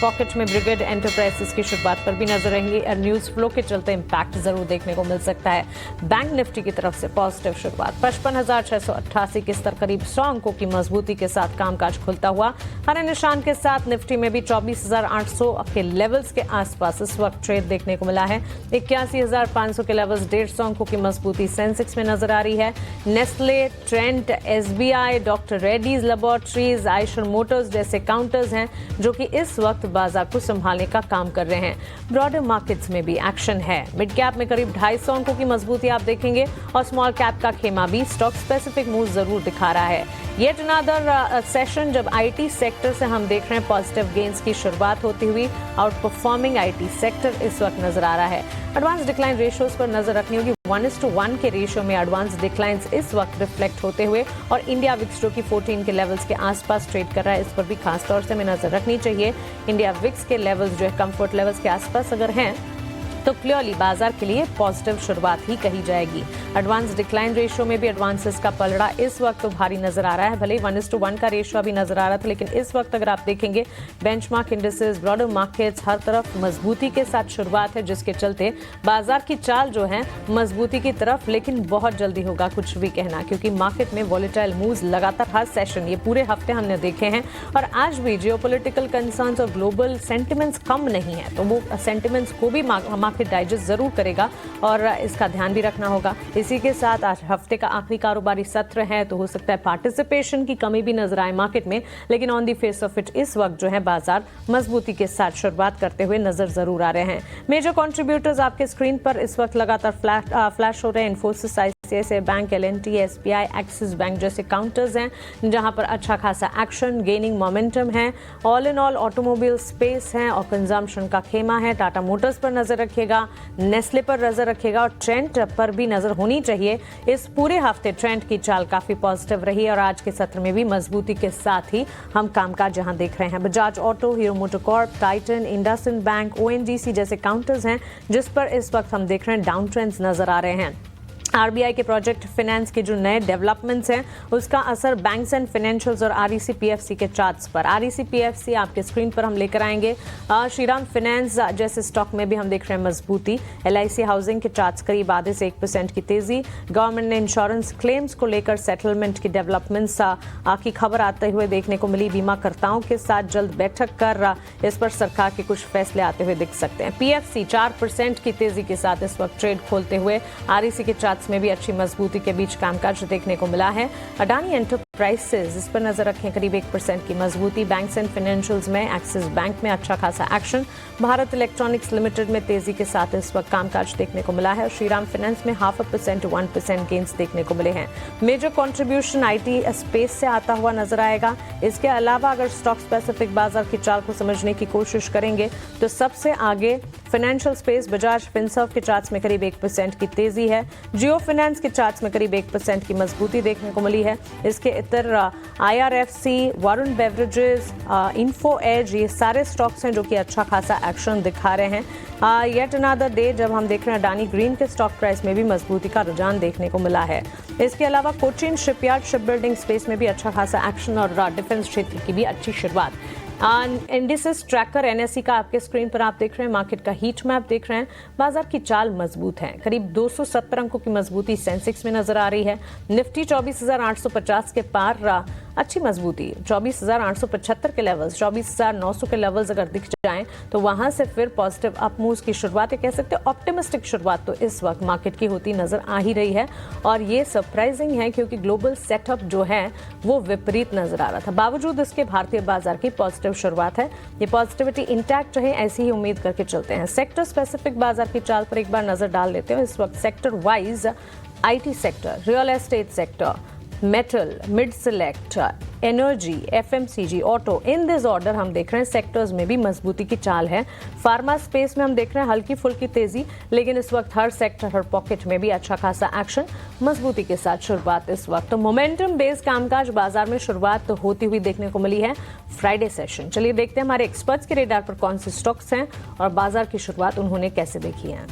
Pocket में brigade enterprises की शुरुआत पर भी नजर रहेंगी। न्यूज फ्लो के चलते इंपैक्ट जरूर देखने को मिल सकता है। बैंक निफ्टी की तरफ से पॉजिटिव शुरुआत, 55,688 के स्तर करीब 100 अंकों की मजबूती के साथ कामकाज खुलता हुआ। हरे निशान के साथ निफ्टी में भी 24,800 के लेवल्स के आसपास इस वक्त ट्रेड देखने को मिला है। 81,500 के लेवल्स, 150 अंकों की मजबूती सेंसेक्स में नजर आ रही है। Nestle, Trent, SBI, doctor Reddy's laboratories, Eicher Motors जैसे काउंटर्स हैं जो कि इस वक्त बाजार को संभालने का काम कर रहे हैं। ब्रॉडर मार्केट्स में भी एक्शन है। मिड कैप में करीब 250 अंकों की मजबूती आप देखेंगे और स्मॉल कैप का खेमा भी स्टॉक स्पेसिफिक मूव जरूर दिखा रहा है। येट अनदर सेशन जब आईटी सेक्टर से हम देख रहे हैं पॉजिटिव गेन्स की शुरुआत होती हुई। आउट परफॉर्मिंग आईटी सेक्टर इस वक्त नजर आ रहा है। एडवांस डिक्लाइन रेशियोज पर नजर रखनी होगी। 1:1 के रेशियो में एडवांस डिक्लाइंस इस वक्त रिफ्लेक्ट होते हुए और इंडिया विक्स जो कि 14 के लेवल्स के आसपास ट्रेड कर रहा है, इस पर भी खास तौर से हमें नजर रखनी चाहिए। इंडिया विक्स के लेवल्स जो है कंफर्ट लेवल्स के आसपास अगर हैं तो क्लियरली बाजार के लिए पॉजिटिव शुरुआत ही कही जाएगी। एडवांस डिक्लाइन रेशियो में भी एडवांसेस का पलड़ा इस वक्त तो भारी नजर आ रहा है। भले 1:1 का रेशियो अभी नजर आ रहा था, लेकिन इस वक्त अगर आप देखेंगे बेंचमार्क इंडिसेस, ब्रॉडर मार्केट्स, हर तरफ मजबूती के साथ शुरुआत है, जिसके चलते बाजार की चाल जो है मजबूती की तरफ, लेकिन बहुत जल्दी होगा कुछ भी कहना, क्योंकि मार्केट में वॉलेटाइल मूव्स लगातार हर सेशन ये पूरे हफ्ते हमने देखे हैं और आज भी जियोपॉलिटिकल कंसर्न्स और ग्लोबल सेंटिमेंट्स कम नहीं है, तो वो सेंटिमेंट्स को भी मार्केट डाइजेस्ट जरूर करेगा और इसका ध्यान भी रखना होगा। इसी के साथ आज हफ्ते का आखिरी कारोबारी सत्र है, तो हो सकता है पार्टिसिपेशन की कमी भी नजर आए मार्केट में, लेकिन on the face of it इस वक्त जो है बाजार मजबूती के साथ शुरुआत करते हुए नजर जरूर आ रहे हैं। मेजर कंट्रीब्यूटर्स आपके स्क्रीन पर इस वक्त लगातार फ्लैश हो रहे हैं। Infosys, ICICI bank, LNT, SBI, Axis bank जैसे काउंटर्स हैं जहां पर अच्छा खासा एक्शन गेनिंग मोमेंटम है। All in all automobile space है और कंजम्पशन का खेमा है। टाटा मोटर्स पर नजर रखिएगा, नेस्ले पर नजर रखिएगा और ट्रेंट पर भी नजर होनी चाहिए। इस पूरे हफ्ते ट्रेंट की चाल काफी पॉजिटिव रही और आज के सत्र में भी मजबूती के साथ ही हम कामकाज यहां देख रहे हैं। Bajaj auto, hero MotoCorp, Titan, IndusInd bank, ONGC जैसे काउंटर्स हैं जिस पर इस वक्त हम देख रहे हैं डाउन ट्रेंड्स नजर आ रहे हैं। आरबीआई के प्रोजेक्ट फाइनेंस के जो नए डेवलपमेंट्स हैं उसका असर बैंक्स एंड फाइनेंशियल्स और आरईसी पीएफसी के चार्ट्स पर। आरईसी पीएफसी आपके स्क्रीन पर हम लेकर आएंगे। श्रीराम फाइनेंस जैसे स्टॉक में भी हम देख रहे हैं मजबूती। एलआईसी हाउसिंग के चार्ट्स करीब आधे से 1% की तेजी। गवर्नमेंट ने इंश्योरेंस क्लेम्स को लेकर सेटलमेंट की डेवलपमेंट्स की खबर आते हुए देखने को मिली। बीमाकर्ताओं के साथ जल्द बैठक कर इस पर सरकार के कुछ फैसले आते हुए दिख सकते हैं। पीएफसी 4% की तेजी के साथ इस वक्त ट्रेड खोलते हुए आरईसी के चार्ट्स में भी अच्छी मजबूती के बीच कामकाज देखने को मिला है। अडानी एंटरप्राइजेस इस पर नजर रखें, करीब 1% की मजबूती। बैंक्स एंड फाइनेंशियल्स में एक्सिस बैंक में अच्छा खासा एक्शन। भारत इलेक्ट्रॉनिक्स लिमिटेड में तेजी के साथ इस वक्त कामकाज देखने को मिला है और श्रीराम फाइनेंस में 0.5% to 1% गेन्स देखने को मिले हैं। मेजर कंट्रीब्यूशन आईटी स्पेस से आता हुआ नजर आएगा। इसके अलावा अगर स्टॉक स्पेसिफिक बाजार की चाल को समझने की कोशिश करेंगे तो सबसे आगे फाइनेंशियल स्पेस, बजाज फिनसर्व के चार्ट्स में करीब 1% की तेजी है। जियो फाइनेंस के चार्ट्स में करीब 1% की मजबूती देखने को मिली है। इसके इतर आईआरएफसी, वरुण बेवरेजेस, इन्फो एज, ये सारे स्टॉक्स हैं जो कि अच्छा खासा एक्शन दिखा रहे हैं। येट अनदर डे जब हम देख रहे हैं अडानी ग्रीन के स्टॉक प्राइस में भी मजबूती का रुझान देखने को मिला है। इसके अलावा Cochin shipyard ship building space में भी अच्छा खासा एक्शन और डिफेंस क्षेत्र की भी अच्छी शुरुआत। इंडिसेस ट्रैकर एनएसई का आपके स्क्रीन पर आप देख रहे हैं, मार्केट का हीट मैप देख रहे हैं। बाजार की चाल मजबूत है, करीब 270 अंकों की मजबूती सेंसेक्स में नजर आ रही है। निफ्टी 24,850 के पार अच्छी मजबूती, 24,875 के लेवल्स, 24,900 के लेवल्स अगर दिख जाएं तो वहां से फिर पॉजिटिव अप मूव्स की शुरुआत, कह सकते हैं ऑप्टिमिस्टिक शुरुआत तो इस वक्त मार्केट की होती नजर आ ही रही है। और ये सरप्राइजिंग है क्योंकि ग्लोबल सेटअप जो है वो विपरीत नजर आ रहा था। बावजूद इसके भारतीय बाजार की पॉजिटिव शुरुआत है। ये पॉजिटिविटी इंटैक्ट रहे ऐसी ही उम्मीद करके चलते हैं। सेक्टर स्पेसिफिक बाजार की चाल पर एक बार नजर डाल लेते हैं। इस वक्त sector wise IT sector, real estate sector, metal, mid select, energy, FMCG, auto, in this order हम देख रहे हैं सेक्टर्स में भी मजबूती की चाल है। फार्मा स्पेस में हम देख रहे हैं हल्की फुल्की तेजी, लेकिन इस वक्त हर सेक्टर, हर पॉकेट में भी अच्छा खासा एक्शन, मजबूती के साथ शुरुआत इस वक्त। तो मोमेंटम बेस्ड कामकाज बाजार में शुरुआत तो होती हुई देखने को मिली है फ्राइडे सेशन। चलिए देखते हैं हमारे एक्सपर्ट्स के रेडार पर कौन से स्टॉक्स हैं और बाजार की शुरुआत उन्होंने कैसे देखी है।